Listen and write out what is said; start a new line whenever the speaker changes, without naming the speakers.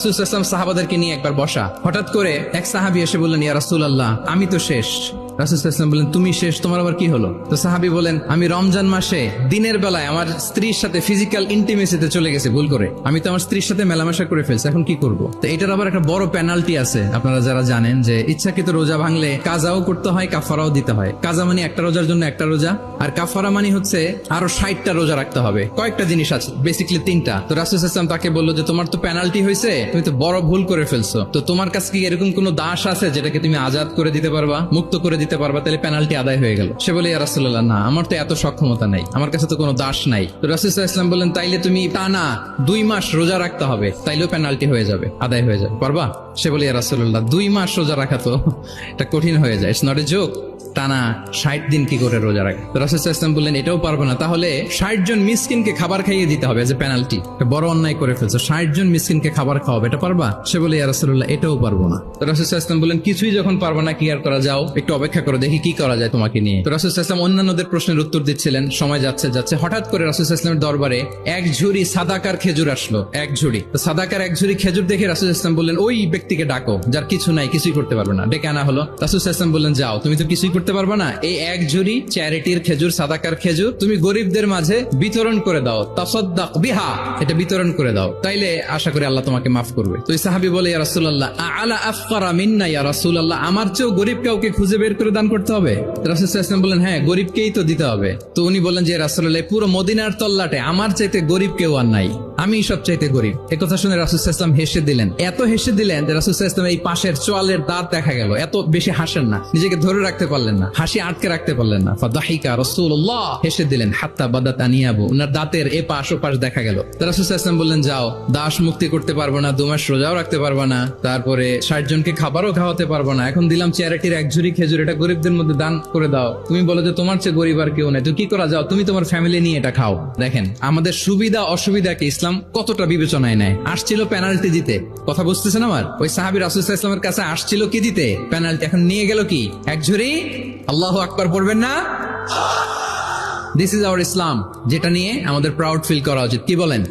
রাসূল সাহাবাদেরকে নিয়ে একবার বসা, হঠাৎ করে এক সাহাবী এসে বললেন, ইয়া রাসূলুল্লাহ, আমি তো শেষ। রাসূল বললেন, তুমি শেষ, তোমার আবার কি হলো? তো সাহাবী বলেন, আমি রমজান মাসে দিনের বেলায় আমার স্ত্রীর সাথে ফিজিক্যাল ইন্টিমেসিতে চলে গেছে ভুল করে। আমি তো আমার স্ত্রীর সাথে মেলামেশা করে ফেলছি, এখন কি করব? তো এটার আবার একটা বড় পেনাল্টি আছে। আপনারা যারা জানেন যে ইচ্ছাকৃত রোজা ভাঙলে কাজাও করতে হয়, কাফারাও দিতে হয়। কাজা মানে একটা রোজার জন্য একটা রোজা, আর কাফারা মানে হচ্ছে আরো 60টা রোজা রাখতে হবে। কয়েকটা জিনিস আছে, বেসিক্যালি 3টা। তো রাসূল তাকে বললো যে তোমার তো পেনাল্টি হয়েছে, তুমি তো বড় ভুল করে ফেলছো, তো তোমার কাছে কি এরকম কোনো দাস আছে যেটাকে তুমি আজাদ করে দিতে পারবা, মুক্ত করে দিতে পারবা? তাহলে পেনাল্টি আদায় হয়ে গেল। সে বলে, ইয়া রাসূলুল্লাহ, না, আমার তো এত সক্ষমতা নাই, আমার কাছে তো কোনো দাস নাই। তো রাসূল বললেন, তাইলে তুমি টানা 2 মাস রোজা রাখতে হবে, তাইলেও পেনাল্টি হয়ে যাবে, আদায় হয়ে যাবে, পারবা? সে বলে, ইয়া রাসূলুল্লাহ, 2 মাস রোজা রাখা তো এটা কঠিন হয়ে যায়, ইটস নট এ জোক। টানা 60 দিন কি করে রোজা রাখে? রাসূল বললেন, এটাও পারবো না, তাহলে 60 জন মিসকিনকে খাবার খাইয়ে দিতে হবে এজ এ পেনাল্টি। বড় অন্যায় করে ফেলছো, 60 জন মিসকিনকে খাবার খাওয়াবে, এটা পারবা? সে বলে, ইয়া রাসূলুল্লাহ, এটাও পারবো না। তো রাসূল বললেন, কিছুই যখন পারবা না, কি আর করা, যাও একটু অপেক্ষা করো, দেখি কি করা যায় তোমাকে নিয়ে। তো রাসূল অন্যান্যদের প্রশ্নের উত্তর দিচ্ছিলেন, সময় যাচ্ছে যাচ্ছে, হঠাৎ করে রাসূল দরবারে এক ঝুড়ি সাদাকার খেজুর আসলো, এক ঝুড়ি। তো সাদাকার এক ঝুড়ি খেজুর দেখে রাসূল বললেন, ওই ব্যক্তিকে ডাকো যার কিছু নাই, কিছুই করতে পারবে না। ডেকে আনা হলো। রাসূল বললেন, যাও, তুমি তো কিছুই করতে পারবে না, এই এক ঝুড়ি চ্যারিটির খেজুর, সাদাকার খেজুর তুমি গরিবদের মাঝে বিতরণ করে দাও, তাসাদদাক বিহা, এটা বিতরণ করে দাও, তাইলে আশা করি আল্লাহ তোমাকে মাফ করবে। তো এই সাহাবী বলে, ইয়া রাসূলুল্লাহ, আলা আফকারা মিন্না ইয়া রাসূলুল্লাহ, আমার চেয়েও গরিব কাউকে খুঁজে বের করে দান করতে হবে? রাসূল বললেন, হ্যাঁ, গরিবকেই তো দিতে হবে। তো উনি বললেন যে, রাসূলুল্লাহ, পুরো মদিনার তল্লাটে আমার চাইতে গরিব কেউ আর নাই, আমি সব চাইতে গরিব। একথা শুনে রাসূল হেসে দিলেন, এত হেসে দিলেন যে রাসূল এই পাশের চোয়ালের দাঁত দেখা গেল, এত বেশি হাসেন না, নিজেকে ধরে রাখতে পারলেন না, হাসি আটকে রাখতে পারলেন না। ফাদাহিকা রাসূলুল্লাহ, হেসে দিলেন, হাত্তা বাদাত আনিয়াবু, উনার দাঁতের এ পাশ ও পাশ দেখা গেল। রাসূল বললেন, যাও, দাস মুক্তি করতে পারবো না, 2 মাস রোজাও রাখতে পারবো না, তারপরে 60 জনকে খাবারও খাওয়াতে পারবো না, এখন দিলাম চ্যারিটির এক ঝুড়ি খেজুর, এটা গরিবদের মধ্যে দান করে দাও। তুমি বলো যে তোমার চেয়ে গরিব আর কেউ নাই, তো কি করা, যাও, তুমি তোমার ফ্যামিলি নিয়ে এটা খাও। দেখেন আমাদের সুবিধা অসুবিধাকে ইসলাম কতটা বিবেচনায় নেয়। আসছিল পেনাল্টি দিতে, কথা বুঝতেছেন আমার? ওই সাহাবী রাসূল সাল্লাল্লাহু কাছে আসছিল কি দিতে? পেনাল্টি। এখন নিয়ে গেল কি? এক ঝুড়ি। আল্লাহু আকবার পড়বেন না? দিস ইজ আওয়ার ইসলাম, যেটা নিয়ে আমাদের প্রাউড ফিল করা উচিত। কি বলেন?